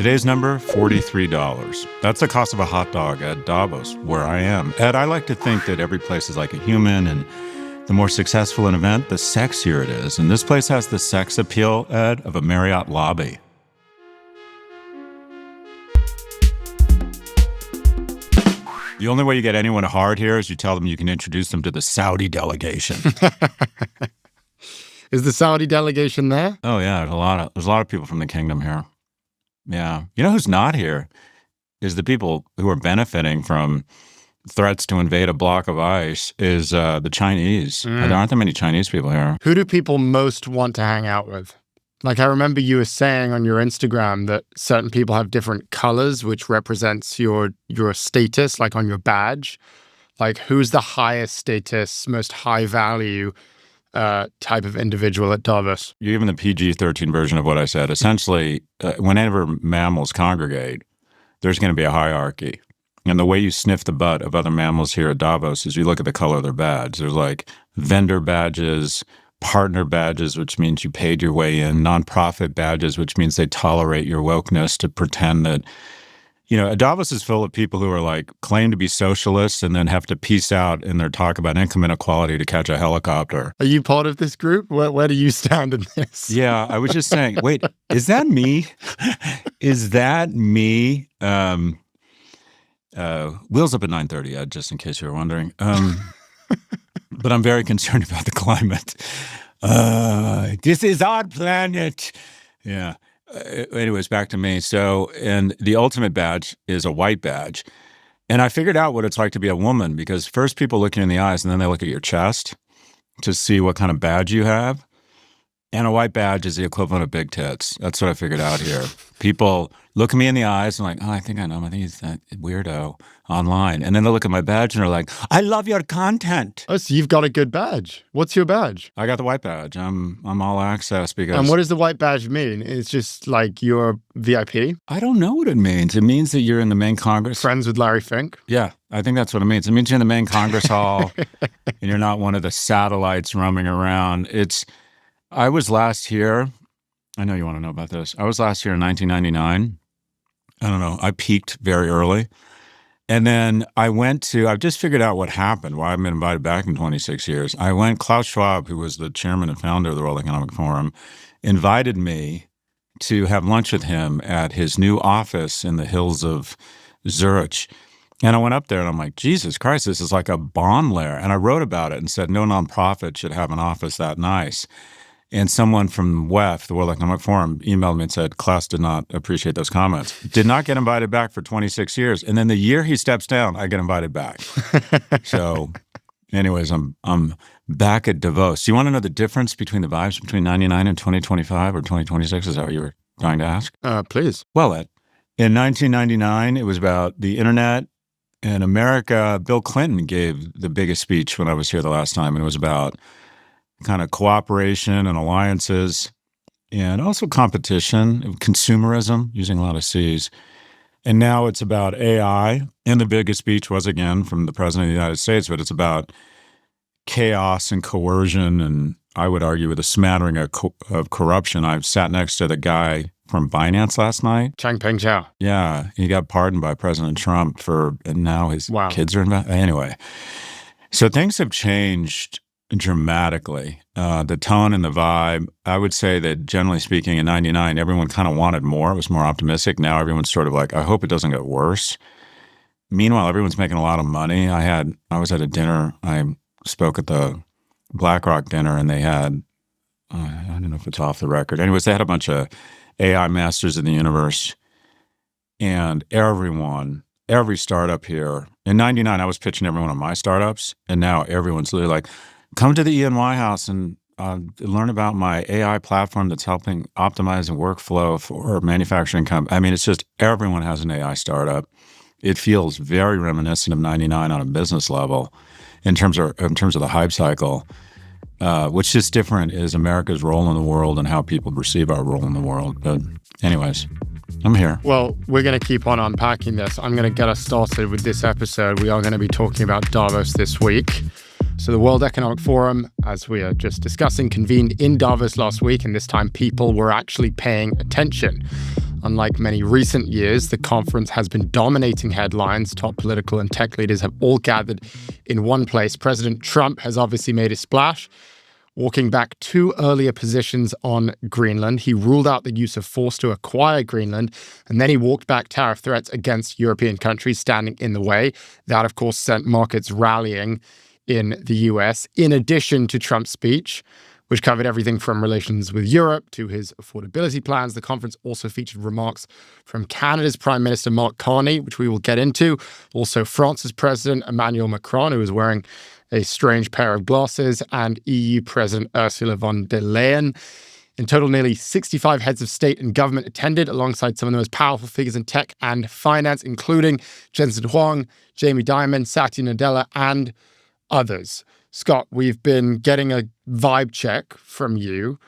Today's number, $43. That's the cost of a hot dog at Davos, where I am. Ed, I like to think that every place is like a human, and the more successful an event, the sexier it is. And this place has the sex appeal, Ed, of a Marriott lobby. The only way you get anyone hard here is you tell them you can introduce them to the Saudi delegation. Is the Saudi delegation there? Oh, yeah. There's a lot of people from the kingdom here. Yeah. You know who's not here is the people who are benefiting from threats to invade a block of ice is the Chinese. There aren't that many Chinese people here. Who do people most want to hang out with? Like, I remember you were saying on your Instagram that certain people have different colors, which represents your status, like on your badge. Like, who's the highest status, most high value type of individual at Davos? You're even the PG-13 version of what I said. Essentially, whenever mammals congregate, there's going to be a hierarchy. And the way you sniff the butt of other mammals here at Davos is you look at the color of their badge. There's like vendor badges, partner badges, which means you paid your way in, nonprofit badges, which means they tolerate your wokeness to pretend that, you know, Davos is full of people who are like claim to be socialists and then have to peace out in their talk about income inequality to catch a helicopter. Are you part of this group? Where do you stand in this? Yeah, I was just saying, wait, is that me? Is that me? Wheels up at 9:30, Ed, just in case you were wondering. But I'm very concerned about the climate. This is our planet. Yeah. Anyways, back to me. So, and the ultimate badge is a white badge. And I figured out what it's like to be a woman because first people look you in the eyes and then they look at your chest to see what kind of badge you have. And a white badge is the equivalent of big tits. That's what I figured out here. People look at me in the eyes and like, oh, I think I know him. I think he's that weirdo online. And then they look at my badge and they're like, I love your content. Oh, so you've got a good badge. What's your badge? I got the white badge. I'm all access because... And what does the white badge mean? It's just like you're VIP? I don't know what it means. It means that you're in the main Congress. Friends with Larry Fink? Yeah, I think that's what it means. It means you're in the main Congress hall and you're not one of the satellites roaming around. I was last here. I know you want to know about this. I was last here in 1999. I don't know. I peaked very early. And then I've just figured out what happened, why I've been invited back in 26 years. Klaus Schwab, who was the chairman and founder of the World Economic Forum, invited me to have lunch with him at his new office in the hills of Zurich. And I went up there and I'm like, Jesus Christ, this is like a bomb lair. And I wrote about it and said, no nonprofit should have an office that nice. And someone from WEF, the World Economic Forum, emailed me and said, Klaus did not appreciate those comments. Did not get invited back for 26 years. And then the year he steps down, I get invited back. So anyways, I'm back at Davos. Do you want to know the difference between the vibes between 99 and 2025 or 2026? Is that what you were trying to ask? Please. Well, Ed, in 1999, it was about the internet. In America, Bill Clinton gave the biggest speech when I was here the last time, and it was about kind of cooperation and alliances and also competition, consumerism, using a lot of C's. And now it's about AI. And the biggest speech was, again, from the President of the United States, but it's about chaos and coercion, and I would argue with a smattering of corruption. I sat next to the guy from Binance last night. Changpeng Zhao. Yeah, he got pardoned by President Trump and now his kids are involved. Anyway, so things have changed dramatically. The tone and the vibe, I would say that generally speaking in 99, everyone kind of wanted more. It was more optimistic. Now everyone's sort of like, I hope it doesn't get worse. Meanwhile, everyone's making a lot of money. I was at a dinner. I spoke at the BlackRock dinner and they had, I don't know if it's off the record. Anyways, they had a bunch of AI masters of the universe and every startup here. In 99, I was pitching every one of my startups and now everyone's literally like, come to the E&Y house and learn about my AI platform that's helping optimize a workflow for manufacturing companies. I mean, it's just everyone has an AI startup. It feels very reminiscent of 99 on a business level in terms of the hype cycle. What's just different is America's role in the world and how people perceive our role in the world. But anyways, I'm here. Well, we're going to keep on unpacking this. I'm going to get us started with this episode. We are going to be talking about Davos this week. So the World Economic Forum, as we are just discussing, convened in Davos last week, and this time people were actually paying attention. Unlike many recent years, the conference has been dominating headlines. Top political and tech leaders have all gathered in one place. President Trump has obviously made a splash, walking back 2 earlier positions on Greenland. He ruled out the use of force to acquire Greenland, and then he walked back tariff threats against European countries standing in the way. That, of course, sent markets rallying in the US, in addition to Trump's speech, which covered everything from relations with Europe to his affordability plans. The conference also featured remarks from Canada's Prime Minister Mark Carney, which we will get into. Also, France's President Emmanuel Macron, who was wearing a strange pair of glasses, and EU President Ursula von der Leyen. In total, nearly 65 heads of state and government attended, alongside some of the most powerful figures in tech and finance, including Jensen Huang, Jamie Dimon, Satya Nadella, and others. Scott, we've been getting a vibe check from you.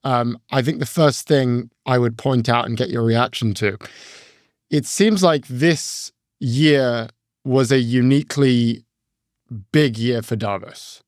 I think the first thing I would point out and get your reaction to, it seems like this year was a uniquely big year for Davos.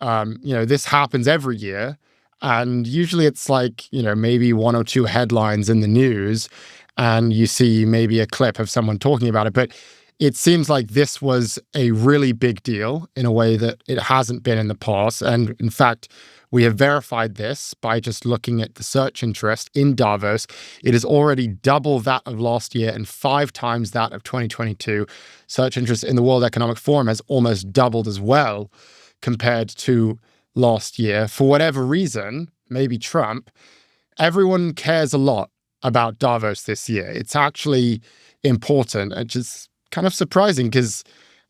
This happens every year, and usually it's like, maybe 1 or 2 headlines in the news, and you see maybe a clip of someone talking about it. But it seems like this was a really big deal in a way that it hasn't been in the past. And in fact, we have verified this by just looking at the search interest in Davos. It is already double that of last year and 5 times that of 2022. Search interest in the World Economic Forum has almost doubled as well compared to last year. For whatever reason, maybe Trump, everyone cares a lot about Davos this year. It's actually important, and just kind of surprising, because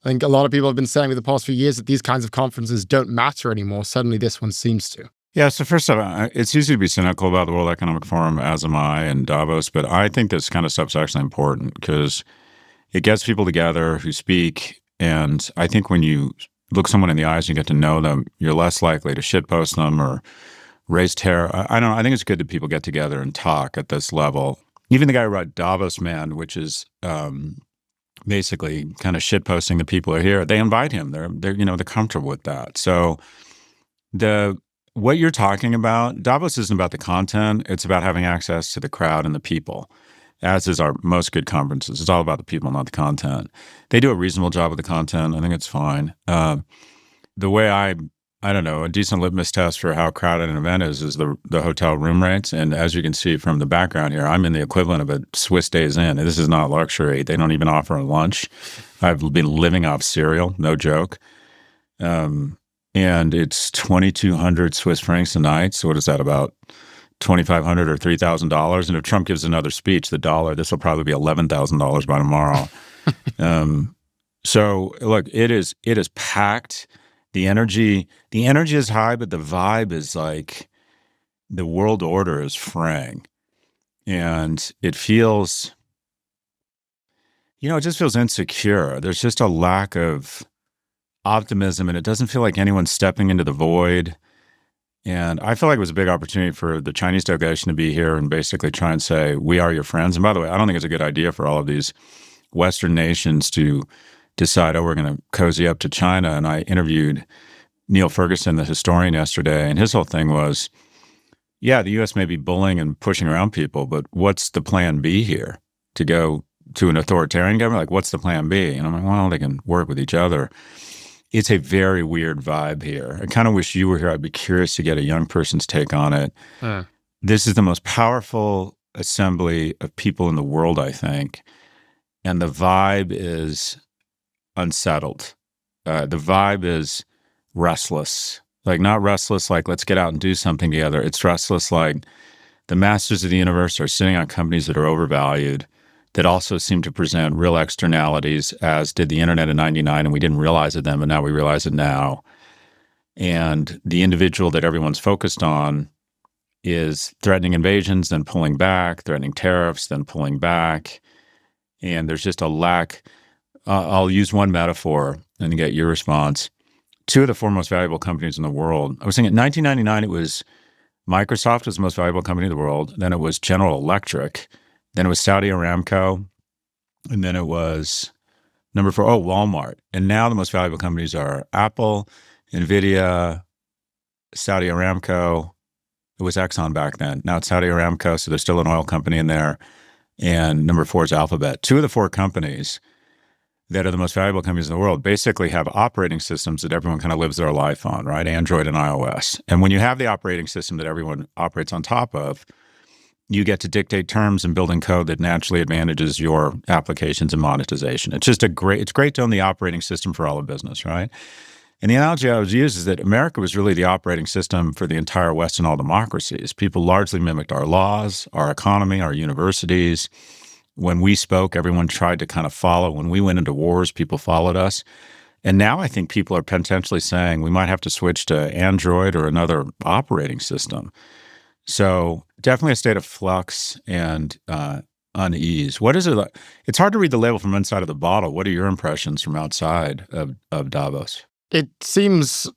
I think a lot of people have been saying for the past few years that these kinds of conferences don't matter anymore. Suddenly this one seems to. Yeah, so first off, it's easy to be cynical about the World Economic Forum, as am I, and Davos, but I think this kind of stuff's actually important because it gets people together who speak, and I think when you look someone in the eyes and you get to know them, you're less likely to shitpost them or raise terror. I don't know. I think it's good that people get together and talk at this level. Even the guy who wrote Davos Man, which is basically kind of shitposting the people who are here, they invite him. They're comfortable with that. So what you're talking about, Davos isn't about the content. It's about having access to the crowd and the people, as is our most good conferences. It's all about the people, not the content. They do a reasonable job with the content. I think it's fine. The way I don't know, a decent litmus test for how crowded an event is the hotel room rates. And as you can see from the background here, I'm in the equivalent of a Swiss Days Inn. This is not luxury. They don't even offer a lunch. I've been living off cereal, no joke. And it's 2,200 Swiss francs a night. So what is that, about $2,500 or $3,000? And if Trump gives another speech, this will probably be $11,000 by tomorrow. So look, it is packed. The energy is high, but the vibe is like the world order is fraying. And it feels, it just feels insecure. There's just a lack of optimism, and it doesn't feel like anyone's stepping into the void. And I feel like it was a big opportunity for the Chinese delegation to be here and basically try and say, we are your friends. And by the way, I don't think it's a good idea for all of these Western nations to decide, we're going to cozy up to China. And I interviewed Neil Ferguson, the historian, yesterday, and his whole thing was, yeah, the U.S. may be bullying and pushing around people, but what's the plan B here? To go to an authoritarian government? Like, what's the plan B? And I'm like, well, they can work with each other. It's a very weird vibe here. I kind of wish you were here. I'd be curious to get a young person's take on it. This is the most powerful assembly of people in the world, I think. And the vibe is unsettled. The vibe is restless. Like, not restless like, let's get out and do something together. It's restless like the masters of the universe are sitting on companies that are overvalued, that also seem to present real externalities, as did the internet in 99, and we didn't realize it then, but now we realize it now. And the individual that everyone's focused on is threatening invasions, then pulling back, threatening tariffs, then pulling back. And there's just a lack. I'll use one metaphor and get your response. 2 of the 4 most valuable companies in the world. I was saying in 1999, it was Microsoft was the most valuable company in the world. Then it was General Electric. Then it was Saudi Aramco. And then it was number 4, Walmart. And now the most valuable companies are Apple, NVIDIA, Saudi Aramco. It was Exxon back then. Now it's Saudi Aramco, so there's still an oil company in there. and number 4 is Alphabet. 2 of the 4 companies that are the most valuable companies in the world basically have operating systems that everyone kind of lives their life on, right? Android and iOS. And when you have the operating system that everyone operates on top of, you get to dictate terms and building code that naturally advantages your applications and monetization. It's great to own the operating system for all of business, right? And the analogy I always use is that America was really the operating system for the entire West and all democracies. People largely mimicked our laws, our economy, our universities. When we spoke, everyone tried to kind of follow. When we went into wars, people followed us. And now I think people are potentially saying we might have to switch to Android or another operating system. So definitely a state of flux and unease. What is it like? It's hard to read the label from inside of the bottle. What are your impressions from outside of Davos? It seems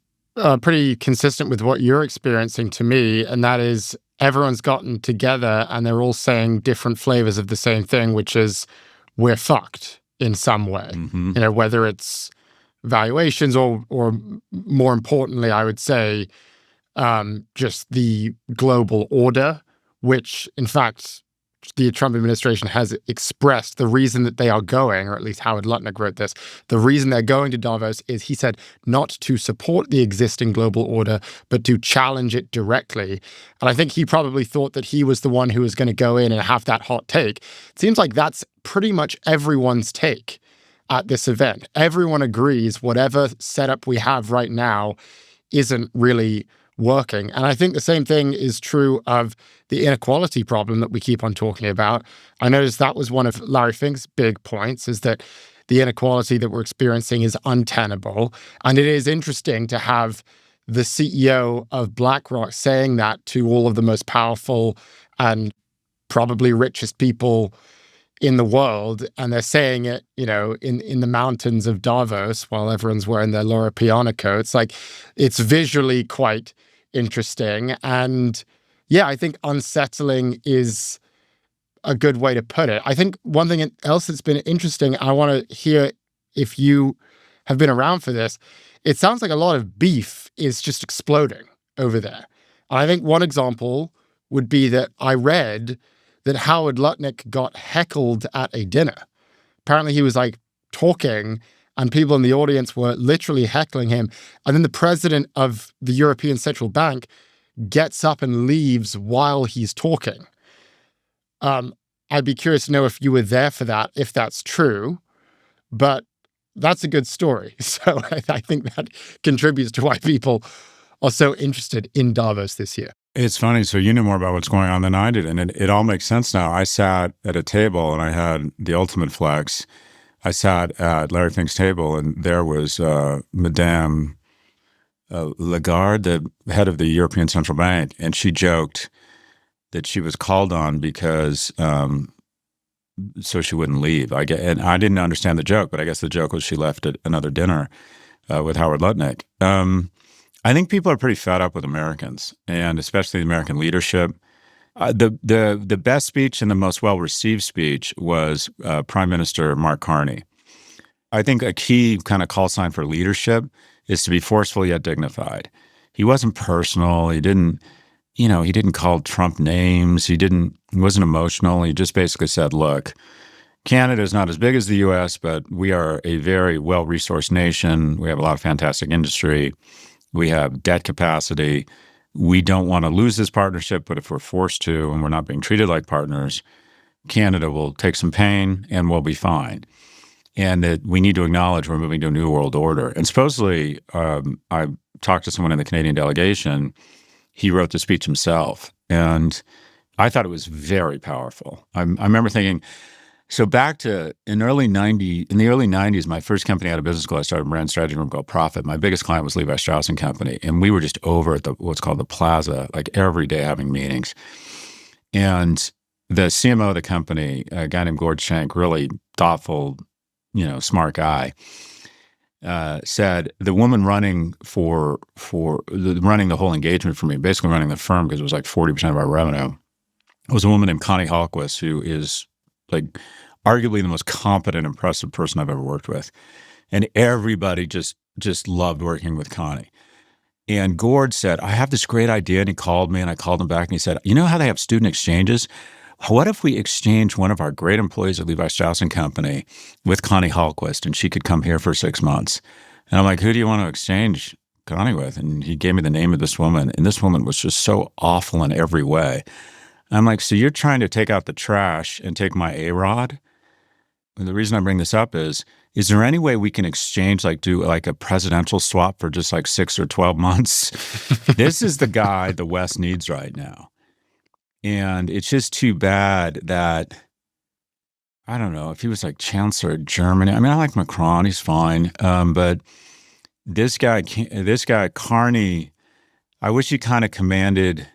pretty consistent with what you're experiencing to me, and that is everyone's gotten together and they're all saying different flavors of the same thing, which is we're fucked in some way. Mm-hmm. You know, whether it's valuations or more importantly, I would say just the global order, which in fact the Trump administration has expressed the reason that they are going, or at least Howard Lutnick wrote this, the reason they're going to Davos is, he said, not to support the existing global order, but to challenge it directly. And I think he probably thought that he was the one who was going to go in and have that hot take. It seems like that's pretty much everyone's take at this event. Everyone agrees whatever setup we have right now isn't really working. And I think the same thing is true of the inequality problem that we keep on talking about. I noticed that was one of Larry Fink's big points, is that the inequality that we're experiencing is untenable. And it is interesting to have the CEO of BlackRock saying that to all of the most powerful and probably richest people in the world, and they're saying it, you know, in the mountains of Davos while everyone's wearing their Loro Piana coats. Like, it's visually quite interesting. And yeah, I think unsettling is a good way to put it. I think one thing else that's been interesting, I want to hear if you have been around for this, it sounds like a lot of beef is just exploding over there. I think one example would be that I read that Howard Lutnick got heckled at a dinner. Apparently he was like talking and people in the audience were literally heckling him. And then the president of the European Central Bank gets up and leaves while he's talking. I'd be curious to know if you were there for that, if that's true. But that's a good story. So I think that contributes to why people are so interested in Davos this year. It's funny. So you knew more about what's going on than I did. And it all makes sense now. I sat at a table and I had the ultimate flex. I sat at Larry Fink's table and there was Madame Lagarde, the head of the European Central Bank. And she joked that she was called on because so she wouldn't leave. And I didn't understand the joke, but I guess the joke was she left at another dinner with Howard Lutnick. I think people are pretty fed up with Americans, and especially the American leadership. The best speech and the most well-received speech was Prime Minister Mark Carney. I think a key kind of call sign for leadership is to be forceful yet dignified. He wasn't personal. He didn't call Trump names. He wasn't emotional. He just basically said, look, Canada is not as big as the U.S., but we are a very well-resourced nation. We have a lot of fantastic industry. We have debt capacity. We don't want to lose this partnership, but if we're forced to and we're not being treated like partners, Canada will take some pain and we'll be fine. And that we need to acknowledge we're moving to a new world order. And supposedly, I talked to someone in the Canadian delegation. He wrote the speech himself. And I thought it was very powerful. I remember thinking, so back to in the early 90s, my first company out of business school, I started a brand strategy firm called Profit. My biggest client was Levi Strauss & Company. And we were just over at what's called the Plaza, like every day having meetings. And the CMO of the company, a guy named Gord Schenk, really thoughtful, smart guy, said the woman running running the whole engagement for me, basically running the firm because it was like 40% of our revenue, was a woman named Connie Hallquist, who is like arguably the most competent, impressive person I've ever worked with. And everybody just loved working with Connie. And Gord said, I have this great idea. And he called me and I called him back and he said, you know how they have student exchanges? what if we exchange one of our great employees at Levi Strauss & Company with Connie Hallquist, and she could come here for 6 months? And I'm like, who do you want to exchange Connie with? And he gave me the name of this woman, and this woman was just so awful in every way. I'm like, so you're trying to take out the trash and take my A-Rod? And the reason I bring this up is there any way we can exchange, like do like a presidential swap for just like 6 or 12 months? This is the guy the West needs right now. And it's just too bad that, I don't know, if he was like Chancellor of Germany. I mean, I like Macron, he's fine. But this guy, Carney, I wish he kind of commanded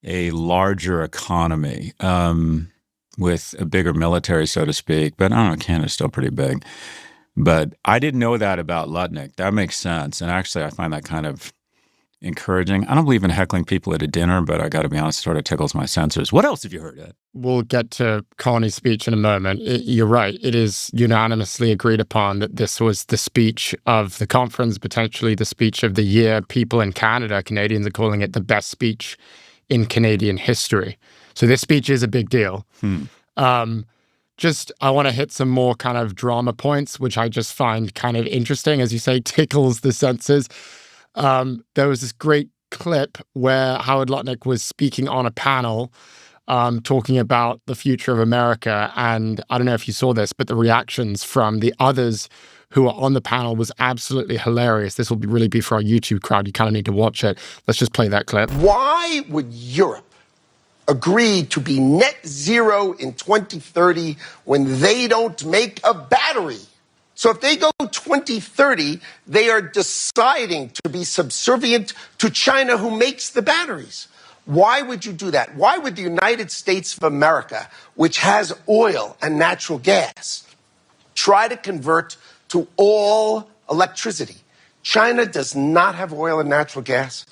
a larger economy with a bigger military, so to speak. But I don't know, Canada's still pretty big. But I didn't know that about Lutnick. That makes sense. And actually, I find that kind of encouraging. I don't believe in heckling people at a dinner, but I got to be honest, it sort of tickles my senses. What else have you heard, Ed? We'll get to Carney's speech in a moment. You're right. It is unanimously agreed upon that this was the speech of the conference, potentially the speech of the year. People in Canada, Canadians are calling it the best speech in Canadian history. So this speech is a big deal. I want to hit some more kind of drama points, which I just find kind of interesting. As you say, tickles the senses. There was this great clip where Howard Lutnick was speaking on a panel talking about the future of America. And I don't know if you saw this, but the reactions from the others who were on the panel was absolutely hilarious. This will really be for our YouTube crowd. You kind of need to watch it. Let's just play that clip. Why would Europe agree to be net zero in 2030 when they don't make a battery? So if they go 2030, they are deciding to be subservient to China, who makes the batteries. Why would you do that? Why would the United States of America, which has oil and natural gas, try to convert to all electricity? China does not have oil and natural gas.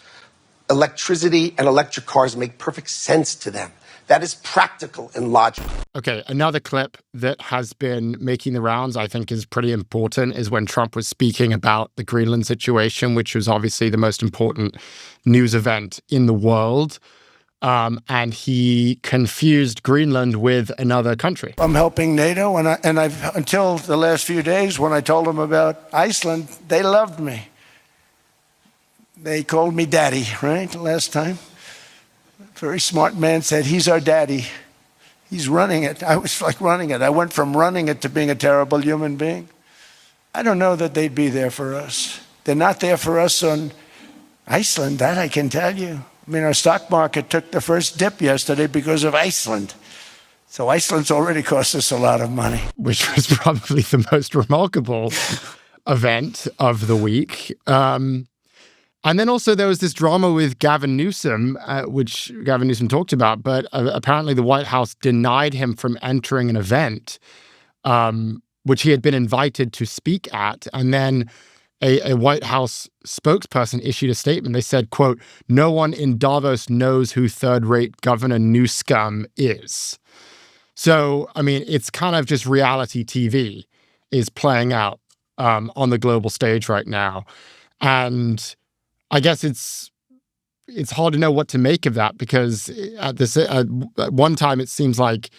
Electricity and electric cars make perfect sense to them. That is practical and logical. Okay, another clip that has been making the rounds, I think is pretty important, is when Trump was speaking about the Greenland situation, which was obviously the most important news event in the world. And he confused Greenland with another country. I'm helping NATO, and I've until the last few days when I told them about Iceland, they loved me. They called me daddy, right, last time. Very smart man said, he's our daddy. He's running it. I was like running it. I went from running it to being a terrible human being. I don't know that they'd be there for us. They're not there for us on Iceland, that I can tell you. I mean, our stock market took the first dip yesterday because of Iceland. So Iceland's already cost us a lot of money. Which was probably the most remarkable event of the week. And then also there was this drama with Gavin Newsom, which Gavin Newsom talked about, but apparently the White House denied him from entering an event, which he had been invited to speak at. And then a White House spokesperson issued a statement. They said, quote, "No one in Davos knows who third-rate Governor Newscum is." So, I mean, it's kind of just reality TV is playing out on the global stage right now. And I guess it's hard to know what to make of that, because at one time it seems like,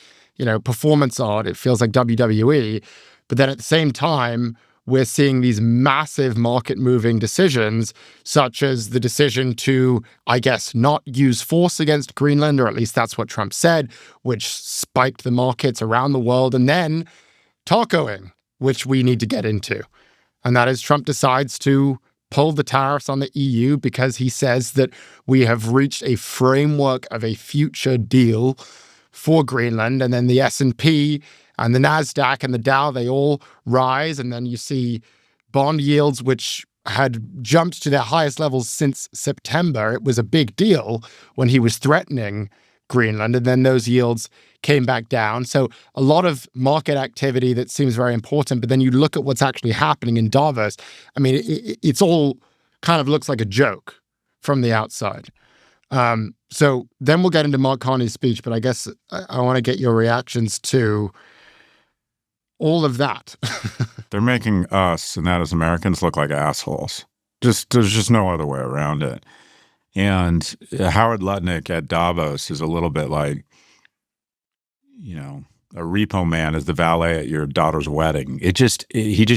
performance art. It feels like WWE. But then at the same time, we're seeing these massive market-moving decisions, such as the decision to, I guess, not use force against Greenland, or at least that's what Trump said, which spiked the markets around the world. And then tacoing, which we need to get into. And that is Trump decides to pull the tariffs on the EU because he says that we have reached a framework of a future deal for Greenland. And then the S&P and the NASDAQ and the Dow, they all rise. And then you see bond yields, which had jumped to their highest levels since September. It was a big deal when he was threatening Greenland, and then those yields came back down. So a lot of market activity that seems very important, but then you look at what's actually happening in Davos. I mean, it's all kind of looks like a joke from the outside. So then we'll get into Mark Carney's speech, but I guess I want to get your reactions to all of that. They're making us, and that as Americans, look like assholes. There's just no other way around it. And Howard Lutnick at Davos is a little bit like a repo man as the valet at your daughter's wedding. He just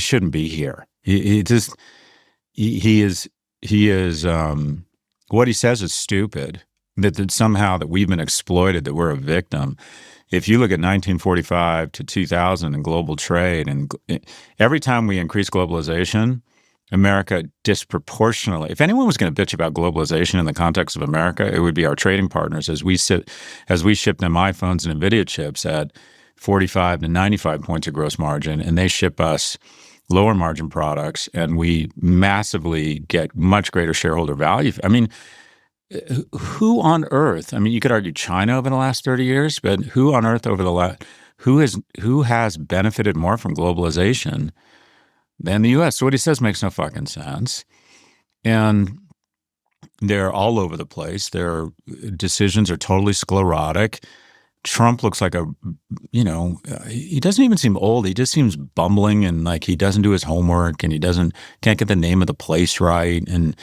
shouldn't be here. He is what he says is stupid. That somehow that we've been exploited, that we're a victim. If you look at 1945 to 2000 and global trade, and every time we increase globalization, America disproportionately, if anyone was going to bitch about globalization in the context of America, it would be our trading partners as we ship them iPhones and NVIDIA chips at 45 to 95 points of gross margin, and they ship us lower margin products, and we massively get much greater shareholder value. I mean, who on earth? I mean, you could argue China over the last 30 years, but who on earth who has benefited more from globalization than the U.S.? So what he says makes no fucking sense, and they're all over the place. Their decisions are totally sclerotic. Trump looks like he doesn't even seem old. He just seems bumbling and like he doesn't do his homework, and he can't get the name of the place right, and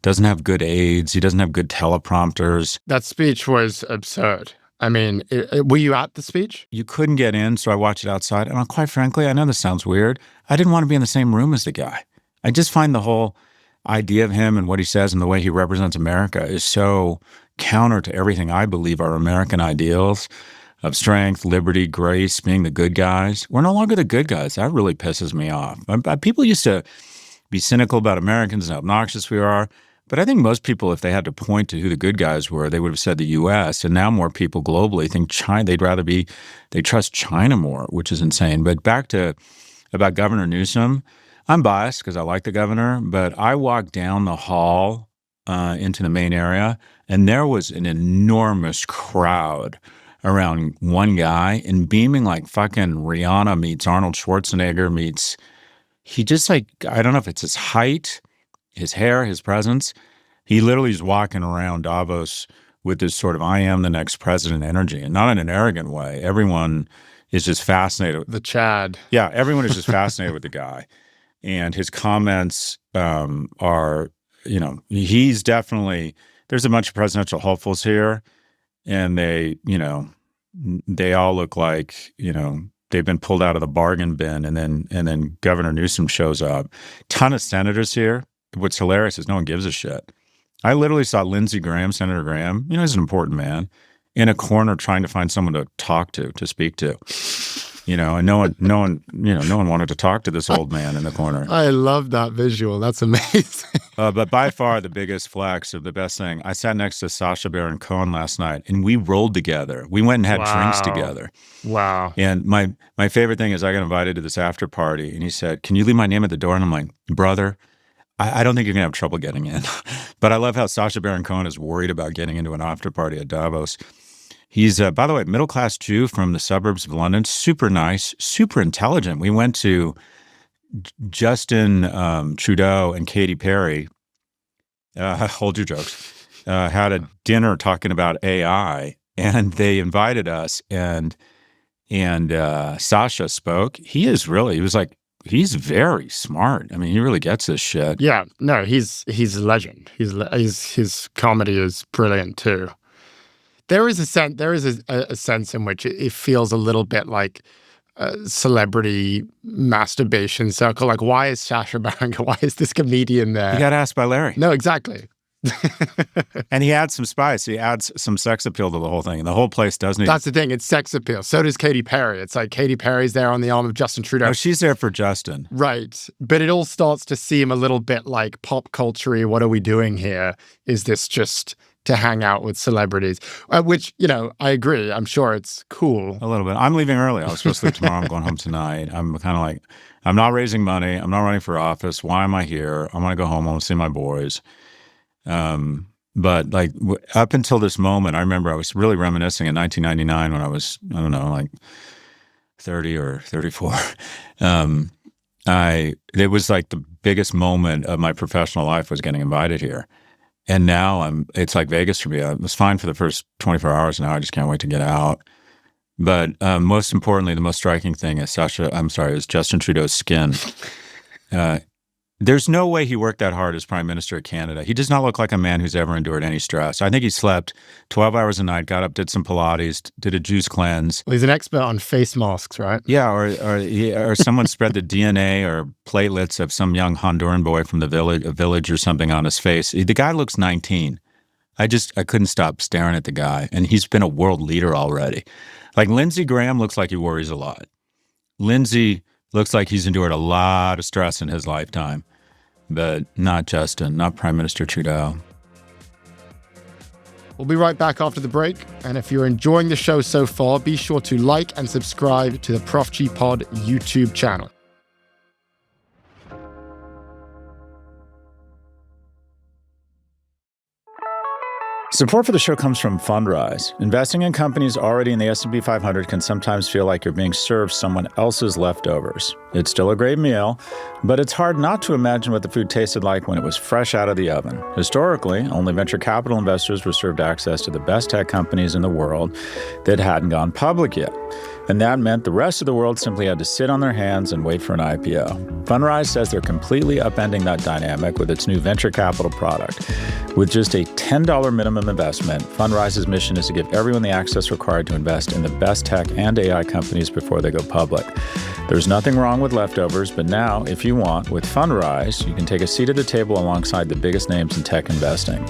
doesn't have good aides. He doesn't have good teleprompters. That speech was absurd. I mean, were you at the speech? You couldn't get in, so I watched it outside. And quite frankly, I know this sounds weird. I didn't want to be in the same room as the guy. I just find the whole idea of him and what he says and the way he represents America is so counter to everything I believe are American ideals of strength, liberty, grace, being the good guys. We're no longer the good guys. That really pisses me off. People used to be cynical about Americans and how obnoxious we are. But I think most people, if they had to point to who the good guys were, they would have said the U.S. And now more people globally think China. They trust China more, which is insane. But back to about Governor Newsom, I'm biased because I like the governor, but I walked down the hall into the main area, and there was an enormous crowd around one guy and beaming like fucking Rihanna meets Arnold Schwarzenegger meets, he just like, I don't know if it's his height, his hair, his presence. He literally is walking around Davos with this sort of I am the next president energy, and not in an arrogant way. Everyone is just fascinated. The Chad. Yeah, everyone is just fascinated with the guy. And his comments are, he's definitely, there's a bunch of presidential hopefuls here, and they all look like, they've been pulled out of the bargain bin, and then Governor Newsom shows up. Ton of senators here. What's hilarious is no one gives a shit. I literally saw Lindsey Graham, Senator Graham, he's an important man, in a corner trying to find someone to talk to speak to. And no one wanted to talk to this old man in the corner. I love that visual. That's amazing. But by far the biggest flex of the best thing, I sat next to Sacha Baron Cohen last night, and we rolled together. We went and had drinks together. Wow. And my favorite thing is I got invited to this after party, and he said, "Can you leave my name at the door?" And I'm like, "Brother, I don't think you're going to have trouble getting in." But I love how Sacha Baron Cohen is worried about getting into an after party at Davos. He's, by the way, middle-class Jew from the suburbs of London, super nice, super intelligent. We went to Justin Trudeau and Katy Perry, hold your jokes, had a dinner talking about AI, and they invited us, and Sasha spoke. He's very smart. I mean, he really gets this shit. Yeah, no, he's a legend. His comedy is brilliant too. There is a sense in which it feels a little bit like a celebrity masturbation circle. Like, why is Sacha Baron? Why is this comedian there? You got asked by Larry. No, exactly. And he adds some spice. He adds some sex appeal to the whole thing. And the whole place doesn't. That's the thing. It's sex appeal. So does Katy Perry. It's like Katy Perry's there on the arm of Justin Trudeau. Oh, she's there for Justin. Right. But it all starts to seem a little bit like pop culture-y. What are we doing here? Is this just to hang out with celebrities? Which, I agree. I'm sure it's cool. A little bit. I'm leaving early. I was supposed to leave tomorrow. I'm going home tonight. I'm kind of like, I'm not raising money. I'm not running for office. Why am I here? I want to go home. I want to see my boys. But like up until this moment, I remember I was really reminiscing in 1999 when I was, I don't know, like 30 or 34. It was like the biggest moment of my professional life was getting invited here. And now it's like Vegas for me. I was fine for the first 24 hours. Now I just can't wait to get out. But most importantly, the most striking thing is Justin Trudeau's skin. There's no way he worked that hard as Prime Minister of Canada. He does not look like a man who's ever endured any stress. I think he slept 12 hours a night, got up, did some Pilates, did a juice cleanse. Well, he's an expert on face masks, right? Yeah, or someone spread the DNA or platelets of some young Honduran boy from a village or something on his face. The guy looks 19. I couldn't stop staring at the guy, and he's been a world leader already. Like Lindsey Graham looks like he worries a lot. Lindsey looks like he's endured a lot of stress in his lifetime, but not Justin, not Prime Minister Trudeau. We'll be right back after the break. And if you're enjoying the show so far, be sure to like and subscribe to the Prof G Pod YouTube channel. Support for the show comes from Fundrise. Investing in companies already in the S&P 500 can sometimes feel like you're being served someone else's leftovers. It's still a great meal, but it's hard not to imagine what the food tasted like when it was fresh out of the oven. Historically, only venture capital investors were served access to the best tech companies in the world that hadn't gone public yet. And that meant the rest of the world simply had to sit on their hands and wait for an IPO. Fundrise says they're completely upending that dynamic with its new venture capital product. With just a $10 minimum investment, Fundrise's mission is to give everyone the access required to invest in the best tech and AI companies before they go public. There's nothing wrong with leftovers, but now, if you want, with Fundrise, you can take a seat at the table alongside the biggest names in tech investing.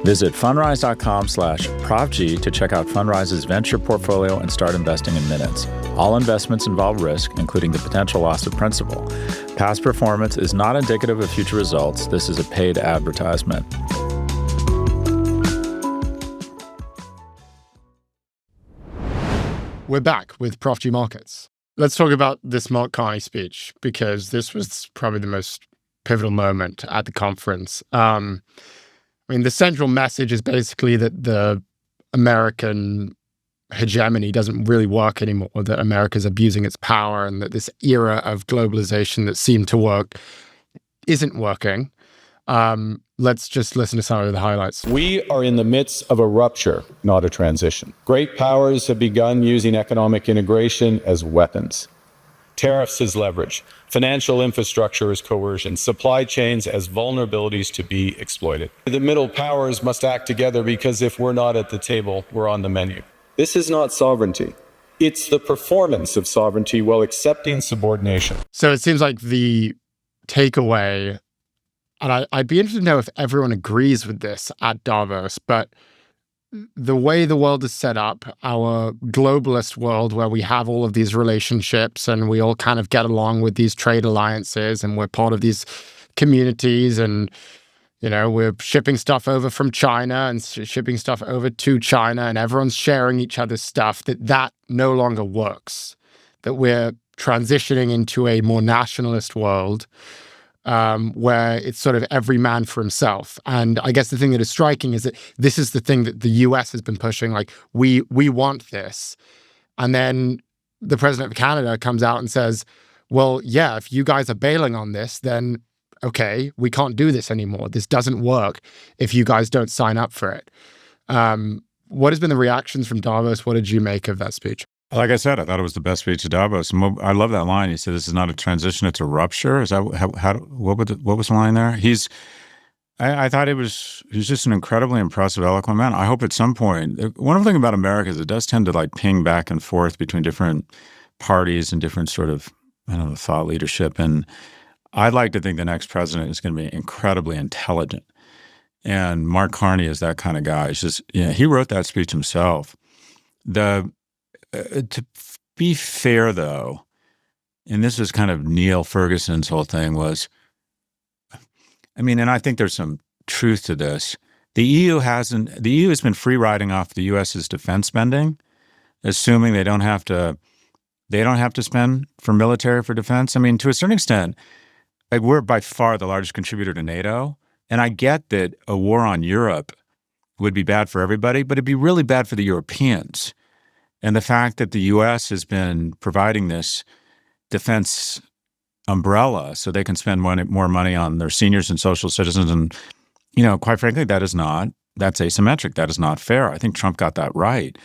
Visit fundrise.com/ProfG to check out Fundrise's venture portfolio and start investing in minutes. All investments involve risk, including the potential loss of principal. Past performance is not indicative of future results. This is a paid advertisement. We're back with Prof G Markets. Let's talk about this Mark Carney speech, because this was probably the most pivotal moment at the conference. The central message is basically that the American hegemony doesn't really work anymore, that America's abusing its power, and that this era of globalization that seemed to work isn't working. Let's just listen to some of the highlights. We are in the midst of a rupture, not a transition. Great powers have begun using economic integration as weapons. Tariffs as leverage, financial infrastructure as coercion, supply chains as vulnerabilities to be exploited. The middle powers must act together, because if we're not at the table, we're on the menu. This is not sovereignty. It's the performance of sovereignty while accepting subordination. So it seems like the takeaway, and I'd be interested to know if everyone agrees with this at Davos, but the way the world is set up, our globalist world where we have all of these relationships and we all kind of get along with these trade alliances and we're part of these communities, and we're shipping stuff over from China and shipping stuff over to China, and everyone's sharing each other's stuff, that no longer works, that we're transitioning into a more nationalist world where it's sort of every man for himself. And I guess the thing that is striking is that this is the thing that the US has been pushing, like, we want this. And then the president of Canada comes out and says, well, yeah, if you guys are bailing on this, then okay, we can't do this anymore. This doesn't work if you guys don't sign up for it. What has been the reactions from Davos? What did you make of that speech? Like I said, I thought it was the best speech at Davos. And I love that line. He said, "This is not a transition; it's a rupture." Is that what was the line there? I thought he was just an incredibly impressive, eloquent man. I hope at some point, one thing about America is it does tend to like ping back and forth between different parties and different sort of thought leadership. And I'd like to think the next president is going to be incredibly intelligent. And Mark Carney is that kind of guy. It's just he wrote that speech himself. To be fair, though, and this was kind of Neil Ferguson's whole thing was, and I think there's some truth to this. The EU has been free riding off the US's defense spending, assuming they don't have to spend for defense. To a certain extent, we're by far the largest contributor to NATO, and I get that a war on Europe would be bad for everybody, but it'd be really bad for the Europeans. And the fact that the U.S. has been providing this defense umbrella so they can spend more money on their seniors and social citizens, and quite frankly, that's asymmetric. That is not fair. I think Trump got that right.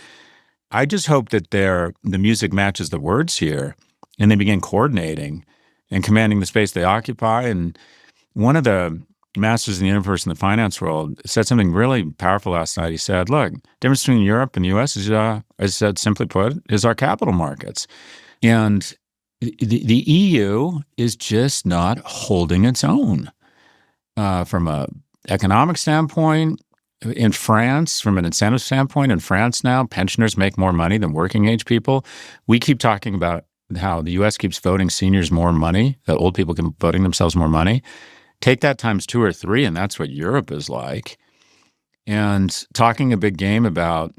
I just hope that the music matches the words here, and they begin coordinating and commanding the space they occupy. And one of the masters in the universe in the finance world said something really powerful last night. He said, look, difference between Europe and the U.S. is, as I said, simply put, is our capital markets. And the EU is just not holding its own from an economic standpoint. In France, from an incentive standpoint, in France now, pensioners make more money than working age people. We keep talking about how the U.S. keeps voting seniors more money, that old people keep voting themselves more money. Take that times 2 or 3, and that's what Europe is like. And talking a big game about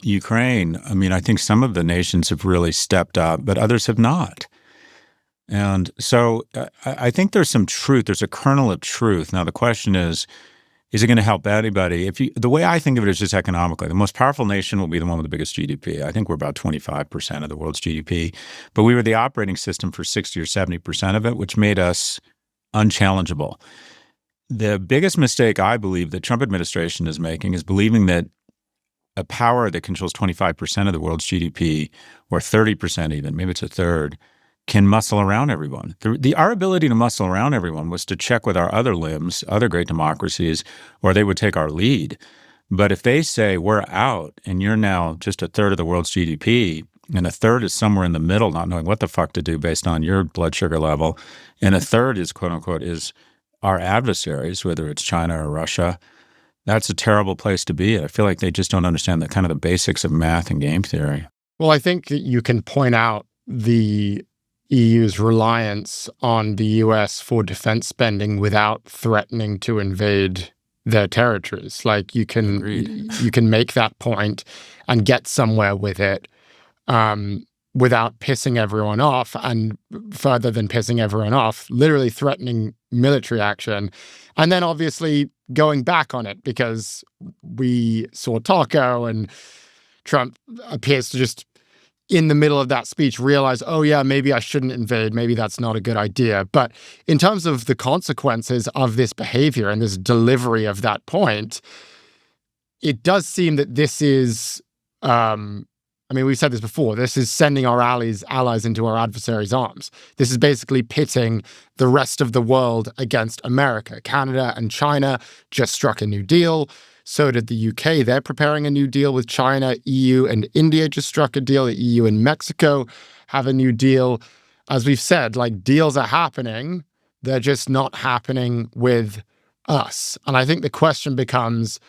Ukraine, I mean, I think some of the nations have really stepped up, but others have not. And so I think there's some truth. There's a kernel of truth. Now, the question is it going to help anybody? The way I think of it is just economically. The most powerful nation will be the one with the biggest GDP. I think we're about 25% of the world's GDP. But we were the operating system for 60 or 70% of it, which made us unchallengeable. The biggest mistake I believe the Trump administration is making is believing that a power that controls 25% of the world's GDP, or 30% even, maybe it's a third, can muscle around everyone. Our ability to muscle around everyone was to check with our other limbs, other great democracies, or they would take our lead. But if they say, we're out, and you're now just a third of the world's GDP, and a third is somewhere in the middle, not knowing what the fuck to do based on your blood sugar level, and a third is, quote unquote, is our adversaries, whether it's China or Russia, that's a terrible place to be. I feel like they just don't understand the kind of the basics of math and game theory. Well, I think that you can point out the EU's reliance on the US for defense spending without threatening to invade their territories. Like you can make that point and get somewhere with it without pissing everyone off, and further than pissing everyone off, literally threatening military action. And then obviously going back on it, because we saw Taco and Trump appears to just in the middle of that speech realize, oh yeah, maybe I shouldn't invade. Maybe that's not a good idea. But in terms of the consequences of this behavior and this delivery of that point, it does seem that this is, we've said this before, this is sending our allies into our adversaries' arms. This is basically pitting the rest of the world against America. Canada and China just struck a new deal. So did the UK. They're preparing a new deal with China. EU and India just struck a deal. The EU and Mexico have a new deal. As we've said, like deals are happening. They're just not happening with us. And I think the question becomes,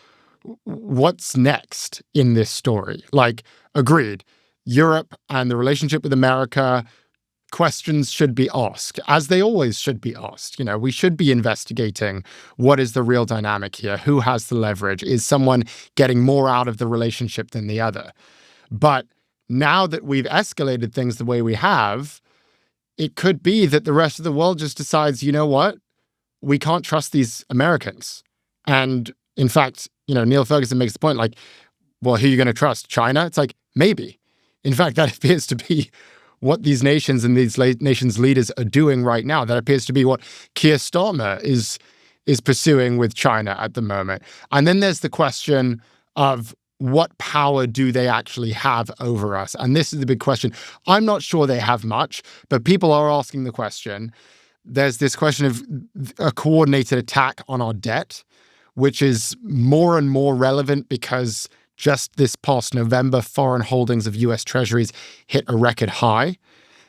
what's next in this story? Like, agreed, Europe and the relationship with America, questions should be asked, as they always should be asked. You know, we should be investigating what is the real dynamic here? Who has the leverage? Is someone getting more out of the relationship than the other? But now that we've escalated things the way we have, it could be that the rest of the world just decides, you know what? We can't trust these Americans. And in fact, you know, Neil Ferguson makes the point like, well, who are you going to trust? China? It's like, maybe. In fact, that appears to be what these nations and these nations' leaders are doing right now. That appears to be what Keir Starmer is pursuing with China at the moment. And then there's the question of what power do they actually have over us? And this is the big question. I'm not sure they have much, but people are asking the question. There's this question of a coordinated attack on our debt, which is more and more relevant because just this past November, foreign holdings of US Treasuries hit a record high.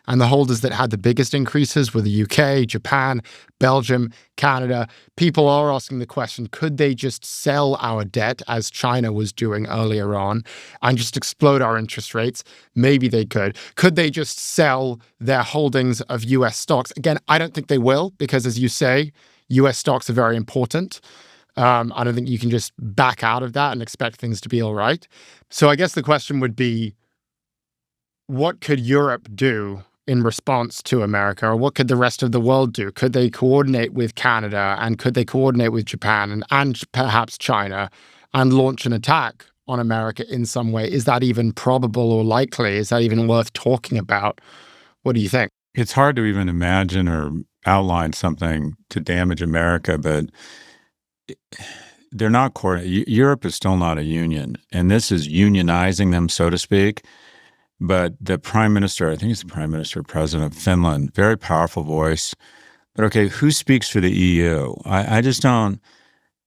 And the holders that had the biggest increases were the UK, Japan, Belgium, Canada. People are asking the question, could they just sell our debt as China was doing earlier on and just explode our interest rates? Maybe they could. Could they just sell their holdings of US stocks? Again, I don't think they will, because as you say, US stocks are very important. I don't think you can just back out of that and expect things to be all right. So I guess the question would be, what could Europe do in response to America, or what could the rest of the world do? Could they coordinate with Canada, and could they coordinate with Japan and perhaps China and launch an attack on America in some way? Is that even probable or likely? Is that even worth talking about? What do you think? It's hard to even imagine or outline something to damage America, but they're not coordinated. Europe is still not a union, and this is unionizing them, so to speak. But the prime minister, I think he's the prime minister, president of Finland, very powerful voice, But okay, who speaks for the EU? I just don't.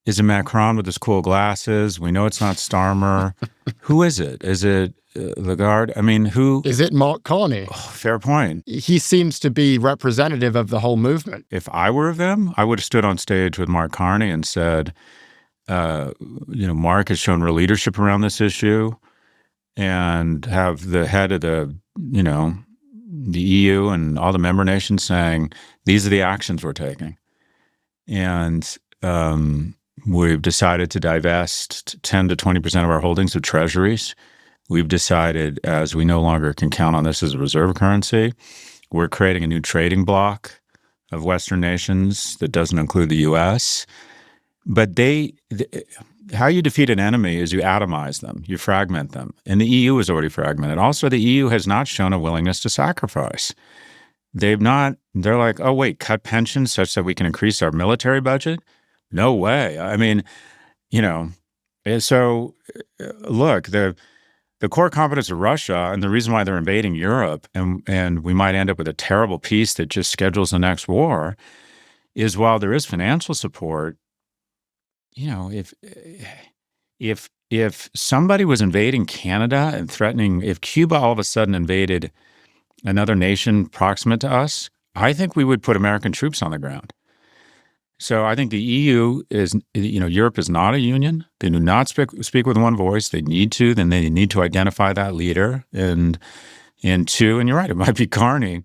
Is it Macron with his cool glasses? We know it's not Starmer. Who is it? Is it Lagarde? I mean, who? Is it Mark Carney? Oh, fair point. He seems to be representative of the whole movement. If I were of them, I would have stood on stage with Mark Carney and said, Mark has shown real leadership around this issue, and have the head of the EU and all the member nations saying, these are the actions we're taking. And we've decided to divest 10 to 20% of our holdings of treasuries. We've decided, as we no longer can count on this as a reserve currency, we're creating a new trading bloc of Western nations that doesn't include the U.S. But how you defeat an enemy is you atomize them, you fragment them. And the EU is already fragmented. Also, the EU has not shown a willingness to sacrifice. They're like, oh, wait, cut pensions such that we can increase our military budget? No way. I mean, so look, the core competence of Russia and the reason why they're invading Europe and we might end up with a terrible peace that just schedules the next war is while there is financial support, if somebody was invading Canada and threatening, if Cuba all of a sudden invaded another nation proximate to us, I think we would put American troops on the ground. So I think the EU is, Europe is not a union. They do not speak with one voice. They need to, then they need to identify that leader. And two, and you're right, it might be Carney.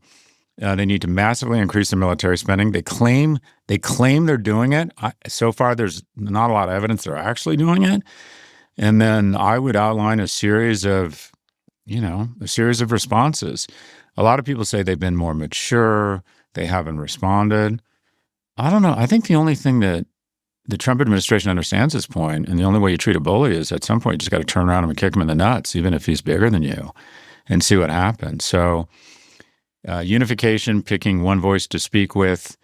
They need to massively increase their military spending. They claim they're doing it. So far, there's not a lot of evidence they're actually doing it. And then I would outline a series of responses. A lot of people say they've been more mature. They haven't responded. I don't know. I think the only thing that the Trump administration understands this point, and the only way you treat a bully is at some point you just got to turn around and kick him in the nuts, even if he's bigger than you, and see what happens. So unification, picking one voice to speak with,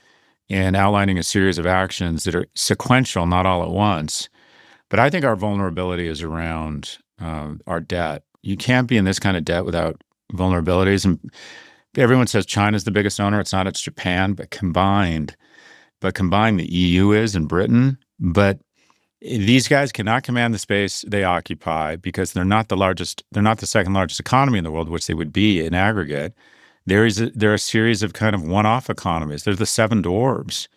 and outlining a series of actions that are sequential, not all at once. But I think our vulnerability is around our debt. You can't be in this kind of debt without vulnerabilities. And everyone says China's the biggest owner. It's not. It's Japan. But combined, the EU is and Britain. But these guys cannot command the space they occupy because they're not the largest. They're not the second largest economy in the world, which they would be in aggregate. There are a series of kind of one-off economies. There's the seven dwarves.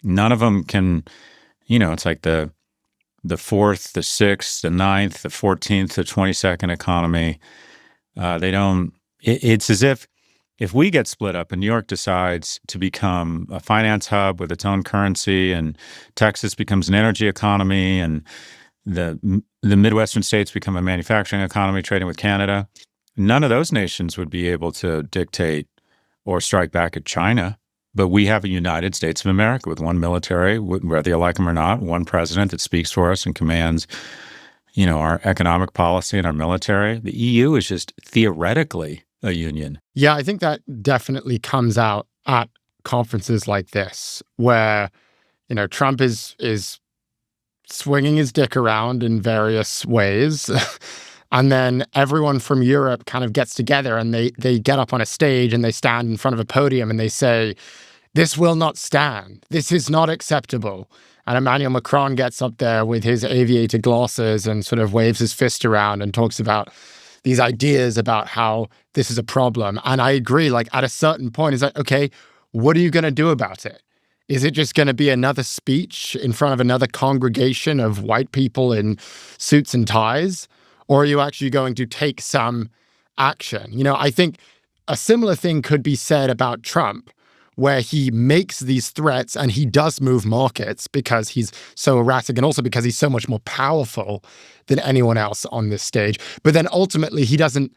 None of them can, it's like the fourth, the sixth, the ninth, the 14th, the 22nd economy. It's as if we get split up and New York decides to become a finance hub with its own currency and Texas becomes an energy economy and the Midwestern states become a manufacturing economy trading with Canada. None of those nations would be able to dictate or strike back at China. But we have a United States of America with one military, whether you like them or not, one president that speaks for us and commands, our economic policy and our military. The EU is just theoretically a union. Yeah, I think that definitely comes out at conferences like this, where, Trump is swinging his dick around in various ways. And then everyone from Europe kind of gets together and they get up on a stage and they stand in front of a podium and they say, this will not stand. This is not acceptable. And Emmanuel Macron gets up there with his aviator glasses and sort of waves his fist around and talks about these ideas about how this is a problem. And I agree, like at a certain point, it's like, okay, what are you going to do about it? Is it just going to be another speech in front of another congregation of white people in suits and ties? Or are you actually going to take some action? I think a similar thing could be said about Trump, where he makes these threats and he does move markets because he's so erratic and also because he's so much more powerful than anyone else on this stage. But then ultimately he doesn't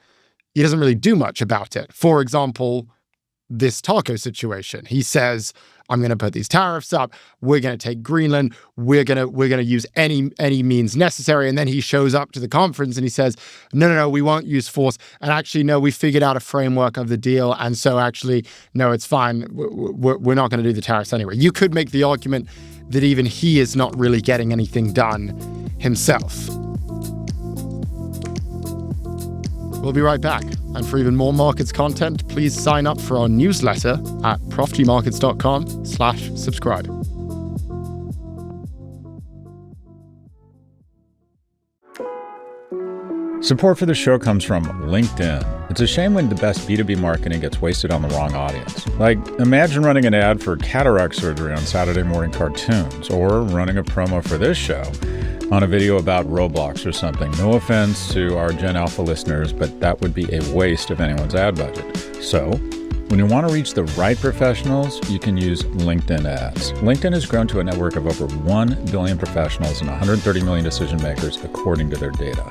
really do much about it. For example, this taco situation. He says, I'm going to put these tariffs up. We're going to take Greenland. We're going to use any means necessary. And then he shows up to the conference and he says, no, we won't use force. And actually, no, we figured out a framework of the deal. And so actually, no, it's fine. We're not going to do the tariffs anyway. You could make the argument that even he is not really getting anything done himself. We'll be right back. And for even more markets content, please sign up for our newsletter at profgmarkets.com/subscribe. Support for the show comes from LinkedIn. It's a shame when the best B2B marketing gets wasted on the wrong audience. Like, imagine running an ad for cataract surgery on Saturday morning cartoons, or running a promo for this show on a video about Roblox or something. No offense to our Gen Alpha listeners, but that would be a waste of anyone's ad budget. So, when you want to reach the right professionals, you can use LinkedIn ads. LinkedIn has grown to a network of over 1 billion professionals and 130 million decision makers, according to their data.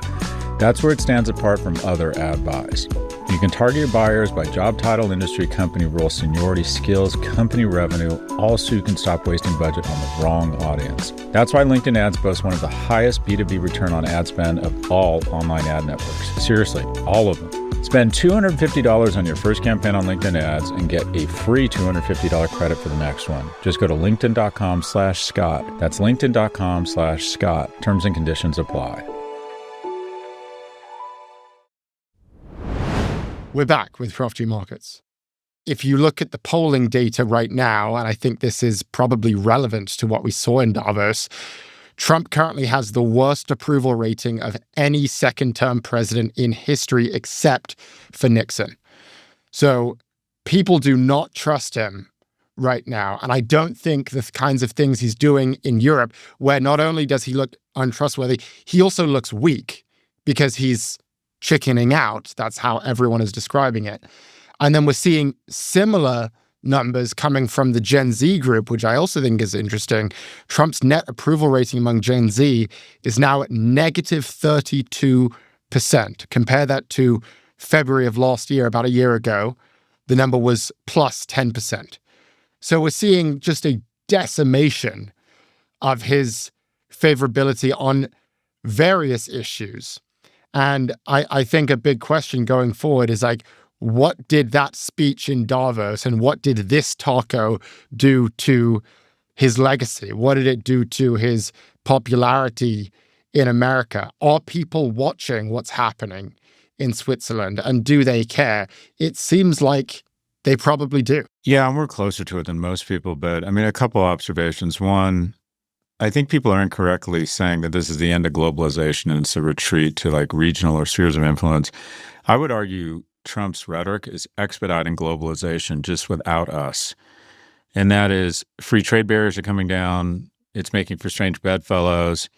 That's where it stands apart from other ad buys. You can target your buyers by job title, industry, company role, seniority, skills, company revenue, all so you can stop wasting budget on the wrong audience. That's why LinkedIn ads boast one of the highest B2B return on ad spend of all online ad networks. Seriously, all of them. Spend $250 on your first campaign on LinkedIn ads and get a free $250 credit for the next one. Just go to linkedin.com/Scott. That's linkedin.com/Scott. Terms and conditions apply. We're back with Prof G Markets. If you look at the polling data right now, and I think this is probably relevant to what we saw in Davos, Trump currently has the worst approval rating of any second-term president in history except for Nixon. So people do not trust him right now. And I don't think the kinds of things he's doing in Europe, where not only does he look untrustworthy, he also looks weak because he's chickening out. That's how everyone is describing it. And then we're seeing similar numbers coming from the Gen Z group, which I also think is interesting. Trump's net approval rating among Gen Z is now at negative 32%. Compare that to February of last year, about a year ago, the number was plus 10%. So we're seeing just a decimation of his favorability on various issues. And I think a big question going forward is like, what did that speech in Davos and what did this taco do to his legacy? What did it do to his popularity in America? Are people watching what's happening in Switzerland and do they care? It seems like they probably do. Yeah, and we're closer to it than most people. But I mean, a couple observations. One, I think people are incorrectly saying that this is the end of globalization and it's a retreat to like regional or spheres of influence. I would argue Trump's rhetoric is expediting globalization just without us. And that is free trade barriers are coming down. It's making for strange bedfellows.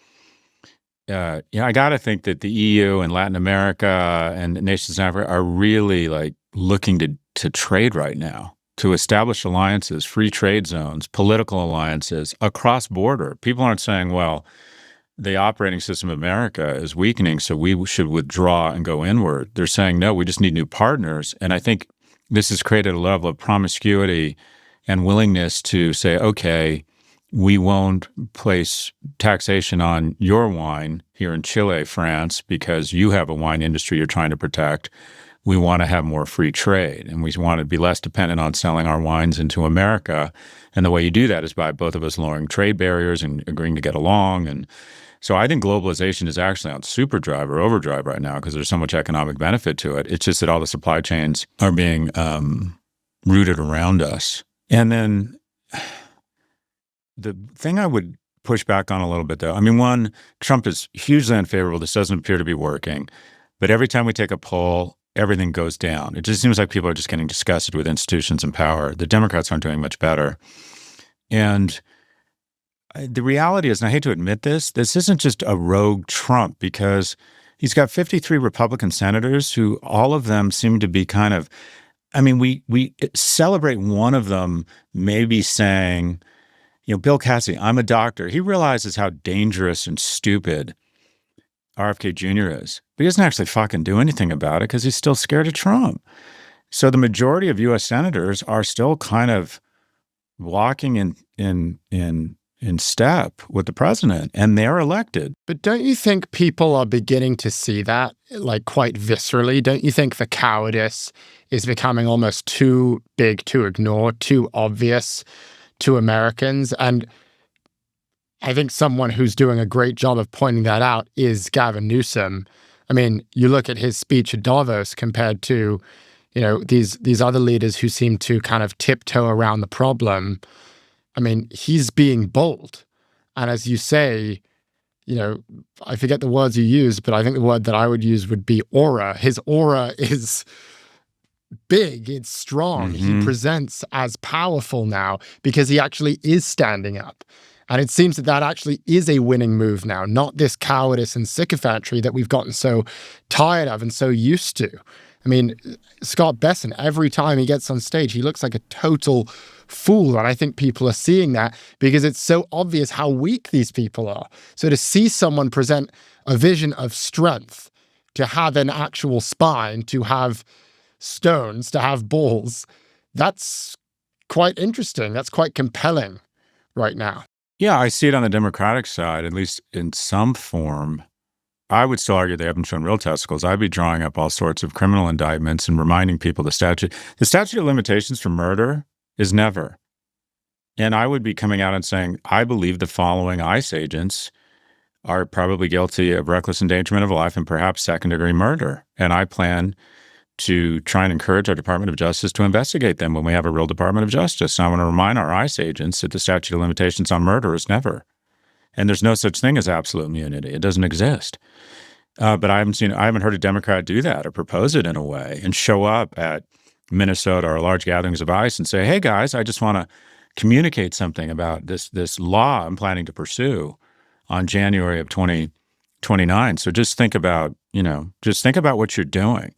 I got to think that the EU and Latin America and nations in Africa are really like looking to trade right now, to establish alliances, free trade zones, political alliances across border. People aren't saying, well, the operating system of America is weakening, so we should withdraw and go inward. They're saying, no, we just need new partners. And I think this has created a level of promiscuity and willingness to say, okay, we won't place taxation on your wine here in Chile, France, because you have a wine industry you're trying to protect. We want to have more free trade, and we want to be less dependent on selling our wines into America. And the way you do that is by both of us lowering trade barriers and agreeing to get along. And so I think globalization is actually on superdrive or overdrive right now because there's so much economic benefit to it. It's just that all the supply chains are being rooted around us. And then the thing I would push back on a little bit, though, I mean, one, Trump is hugely unfavorable. This doesn't appear to be working. But every time we take a poll, everything goes down. It just seems like people are just getting disgusted with institutions and power. The Democrats aren't doing much better. And the reality is, and I hate to admit this isn't just a rogue Trump because he's got 53 Republican senators who all of them seem to be kind of, I mean, we celebrate one of them maybe saying, Bill Cassidy, I'm a doctor. He realizes how dangerous and stupid RFK Jr. is, but he doesn't actually fucking do anything about it because he's still scared of Trump. So the majority of U.S. senators are still kind of walking in step with the president, and they're elected. But don't you think people are beginning to see that, like, quite viscerally? Don't you think the cowardice is becoming almost too big to ignore, too obvious to Americans? And I think someone who's doing a great job of pointing that out is Gavin Newsom. I mean, you look at his speech at Davos compared to, these other leaders who seem to kind of tiptoe around the problem. I mean, he's being bold. And as you say, I forget the words you use, but I think the word that I would use would be aura. His aura is big, it's strong. He presents as powerful now because he actually is standing up. And it seems that actually is a winning move now, not this cowardice and sycophantry that we've gotten so tired of and so used to. I mean, Scott Bessent, every time he gets on stage, he looks like a total fool. And I think people are seeing that because it's so obvious how weak these people are. So to see someone present a vision of strength, to have an actual spine, to have stones, to have balls, that's quite interesting. That's quite compelling right now. Yeah, I see it on the Democratic side, at least in some form. I would still argue they haven't shown real testicles. I'd be drawing up all sorts of criminal indictments and reminding people the statute of limitations for murder is never. And I would be coming out and saying, I believe the following ICE agents are probably guilty of reckless endangerment of life and perhaps second-degree murder. And I plan to try and encourage our Department of Justice to investigate them when we have a real Department of Justice. And I want to remind our ICE agents that the statute of limitations on murder is never. And there's no such thing as absolute immunity. It doesn't exist. But I haven't heard a Democrat do that or propose it in a way and show up at Minnesota or large gatherings of ICE and say, hey guys, I just want to communicate something about this law I'm planning to pursue on January of 2029. So just think about what you're doing.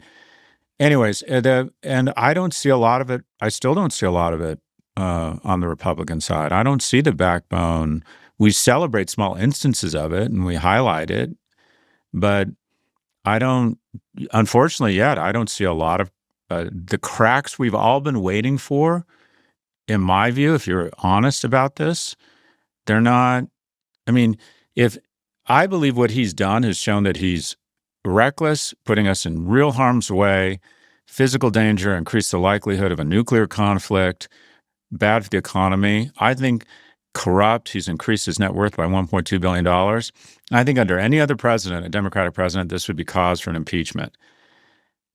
Anyways, and I don't see a lot of it. I still don't see a lot of it on the Republican side. I don't see the backbone. We celebrate small instances of it and we highlight it, but unfortunately yet, I don't see a lot of the cracks we've all been waiting for. In my view, if you're honest about this, they're not. I mean, if I believe what he's done has shown that he's reckless, putting us in real harm's way, physical danger, increase the likelihood of a nuclear conflict, bad for the economy. I think corrupt. He's increased his net worth by $1.2 billion. I think under any other president, a Democratic president, this would be cause for an impeachment.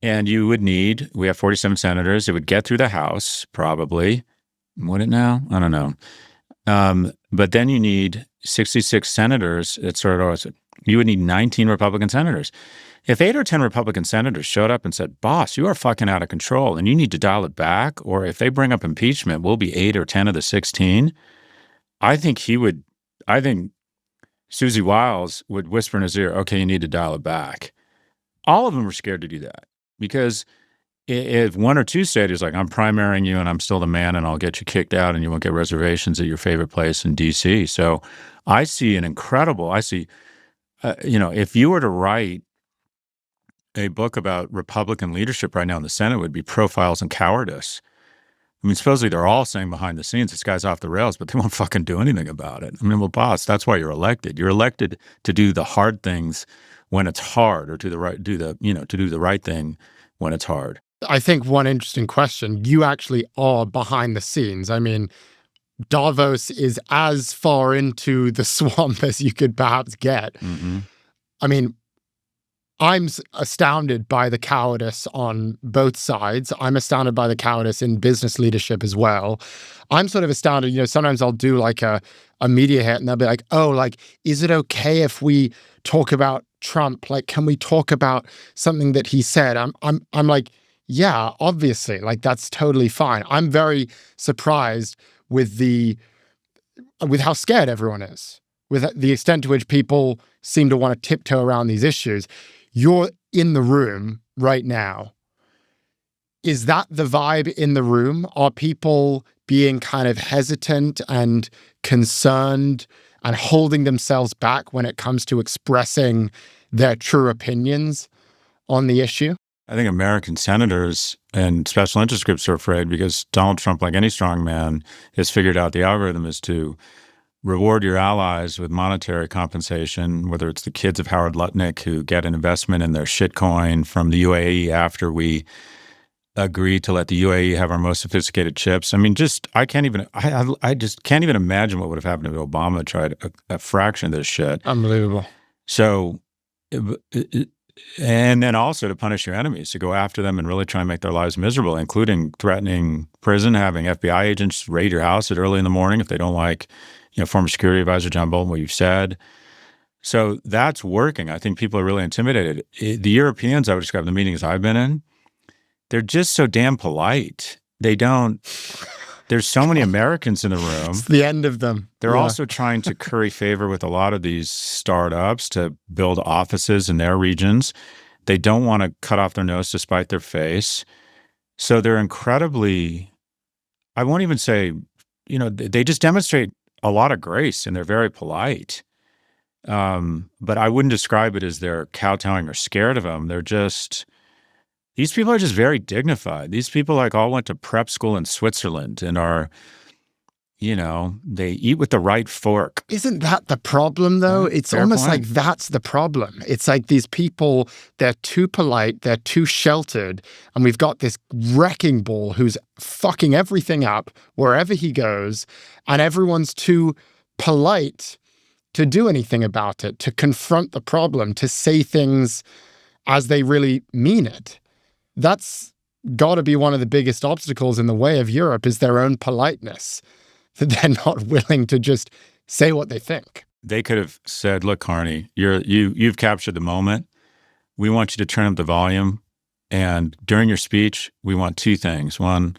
And we have 47 senators. It would get through the House, probably. Would it now? I don't know. But then you need 66 senators. You would need 19 Republican senators. If 8 or 10 Republican senators showed up and said, boss, you are fucking out of control and you need to dial it back, or if they bring up impeachment, we'll be 8 or 10 of the 16, I think Susie Wiles would whisper in his ear, okay, you need to dial it back. All of them were scared to do that because if one or two states like, I'm primarying you and I'm still the man and I'll get you kicked out and you won't get reservations at your favorite place in D.C. So I see if you were to write a book about Republican leadership right now in the Senate, it would be Profiles in Cowardice. I mean, supposedly they're all saying behind the scenes, this guy's off the rails, but they won't fucking do anything about it. I mean, well, boss, that's why you're elected. You're elected to do the hard things when it's hard, or to do the right thing when it's hard. I think one interesting question, you actually are behind the scenes. I mean, Davos is as far into the swamp as you could perhaps get. Mm-hmm. I mean, I'm astounded by the cowardice on both sides. I'm astounded by the cowardice in business leadership as well. I'm sort of astounded, sometimes I'll do like a media hit and they'll be like, oh, like, is it okay if we talk about Trump? Like, can we talk about something that he said? I'm like, yeah, obviously, like that's totally fine. I'm very surprised with how scared everyone is, with the extent to which people seem to want to tiptoe around these issues. You're in the room right now. Is that the vibe in the room? Are people being kind of hesitant and concerned and holding themselves back when it comes to expressing their true opinions on the issue? I think American senators and special interest groups are afraid because Donald Trump, like any strong man, has figured out the algorithm is to reward your allies with monetary compensation, whether it's the kids of Howard Lutnick who get an investment in their shitcoin from the UAE after we agree to let the UAE have our most sophisticated chips. I mean, I just can't even imagine what would have happened if Obama tried a fraction of this shit. Unbelievable. So And then also to punish your enemies, to go after them and really try and make their lives miserable, including threatening prison, having FBI agents raid your house at early in the morning if they don't like, former security advisor John Bolton, what you've said. So that's working. I think people are really intimidated. The Europeans, I would describe the meetings I've been in, they're just so damn polite. There's so many Americans in the room. It's the end of them. They're also trying to curry favor with a lot of these startups to build offices in their regions. They don't want to cut off their nose to spite their face. So they're incredibly, I won't even say, they just demonstrate a lot of grace and they're very polite. But I wouldn't describe it as they're kowtowing or scared of them. These people are just very dignified. These people all went to prep school in Switzerland and are, they eat with the right fork. Isn't that the problem, though? It's almost like that's the problem. It's like these people, they're too polite, they're too sheltered, and we've got this wrecking ball who's fucking everything up wherever he goes, and everyone's too polite to do anything about it, to confront the problem, to say things as they really mean it. That's got to be one of the biggest obstacles in the way of Europe is their own politeness, that they're not willing to just say what they think. They could have said, look, Carney, you've captured the moment. We want you to turn up the volume. And during your speech, we want two things. One,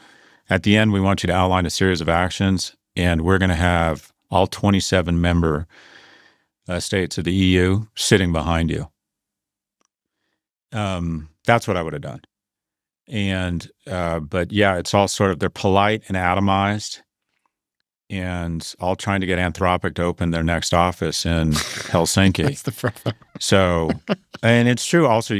at the end, we want you to outline a series of actions, and we're going to have all 27 member states of the EU sitting behind you. That's what I would have done. And, but yeah, it's all they're polite and atomized and all trying to get Anthropic to open their next office in Helsinki. That's the problem. So, and it's true also,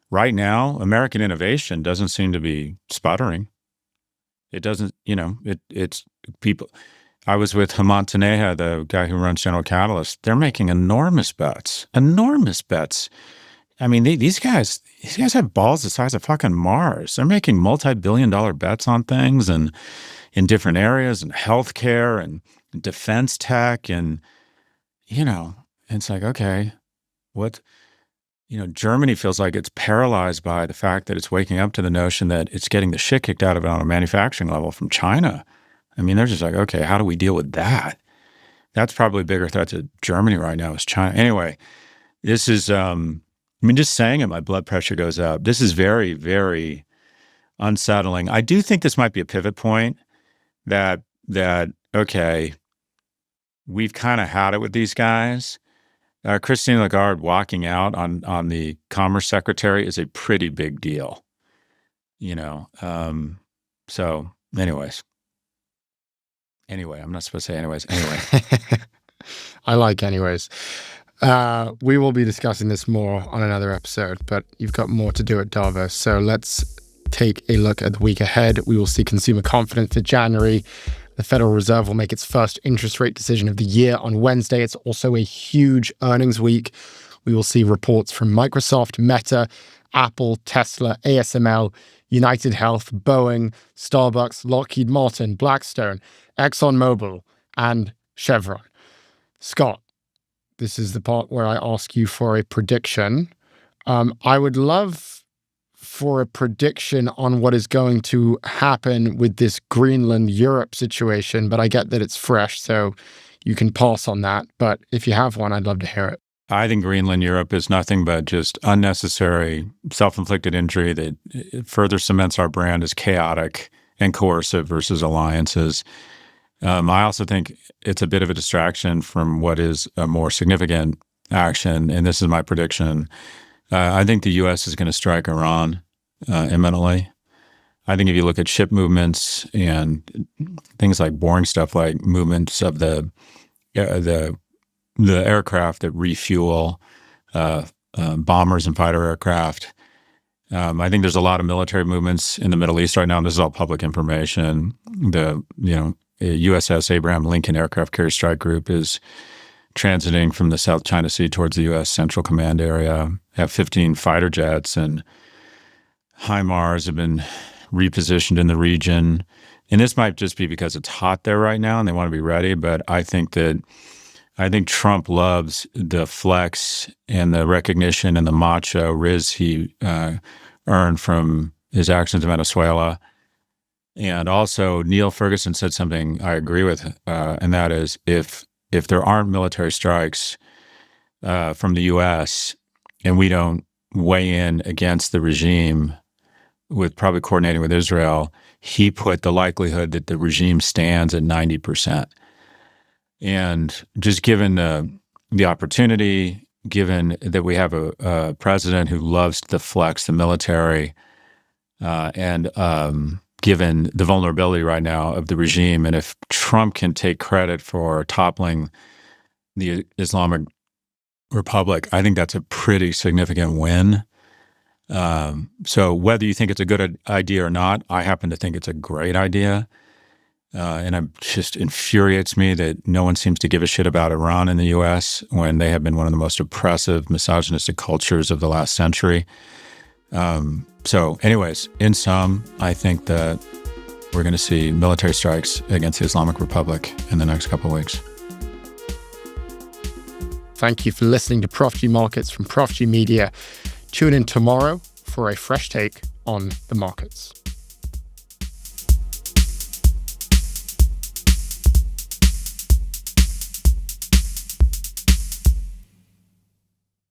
right now, American innovation doesn't seem to be sputtering. It doesn't, it's people. I was with Hemant Taneja, the guy who runs General Catalyst. They're making enormous bets. I mean, these guys have balls the size of fucking Mars. They're making multi-billion-dollar bets on things and in different areas and healthcare and defense tech and, it's like, okay, what, Germany feels like it's paralyzed by the fact that it's waking up to the notion that it's getting the shit kicked out of it on a manufacturing level from China. I mean, they're just like, okay, how do we deal with that? That's probably a bigger threat to Germany right now is China. Anyway, this is, just saying it, my blood pressure goes up. This is very, very unsettling. I do think this might be a pivot point that okay, we've kind of had it with these guys. Christine Lagarde walking out on the Commerce Secretary is a pretty big deal, So Anyway, I'm not supposed to say anyways. Anyway. I like anyways. We will be discussing this more on another episode, but you've got more to do at Davos. So let's take a look at the week ahead. We will see consumer confidence for January. The Federal Reserve will make its first interest rate decision of the year on Wednesday. It's also a huge earnings week. We will see reports from Microsoft, Meta, Apple, Tesla, ASML, United Health, Boeing, Starbucks, Lockheed Martin, Blackstone, ExxonMobil, and Chevron. Scott, this is the part where I ask you for a prediction. I would love for a prediction on what is going to happen with this Greenland-Europe situation, but I get that it's fresh, so you can pass on that. But if you have one, I'd love to hear it. I think Greenland-Europe is nothing but just unnecessary, self-inflicted injury that further cements our brand as chaotic and coercive versus alliances. I also think it's a bit of a distraction from what is a more significant action, and this is my prediction. I think the U.S. is going to strike Iran imminently. I think if you look at ship movements and things like boring stuff like movements of the aircraft that refuel bombers and fighter aircraft, I think there's a lot of military movements in the Middle East right now, and this is all public information. The USS Abraham Lincoln Aircraft Carrier Strike Group is transiting from the South China Sea towards the U.S. Central Command area. F-15 fighter jets and HIMARS have been repositioned in the region. And this might just be because it's hot there right now and they want to be ready, but I think that I think Trump loves the flex and the recognition and the macho riz he earned from his actions in Venezuela. And also, Neil Ferguson said something I agree with, and that is if there aren't military strikes from the U.S. and we don't weigh in against the regime with probably coordinating with Israel, he put the likelihood that the regime stands at 90%. And just given the opportunity, given that we have a president who loves to flex the military, and given the vulnerability right now of the regime, and if Trump can take credit for toppling the Islamic Republic, I think that's a pretty significant win. So whether you think it's a good idea or not, I happen to think it's a great idea. And it just infuriates me that no one seems to give a shit about Iran in the U.S. when they have been one of the most oppressive, misogynistic cultures of the last century. So anyways, in sum, I think that we're going to see military strikes against the Islamic Republic in the next couple of weeks. Thank you for listening to Prof G Markets from Prof G Media. Tune in tomorrow for a fresh take on the markets.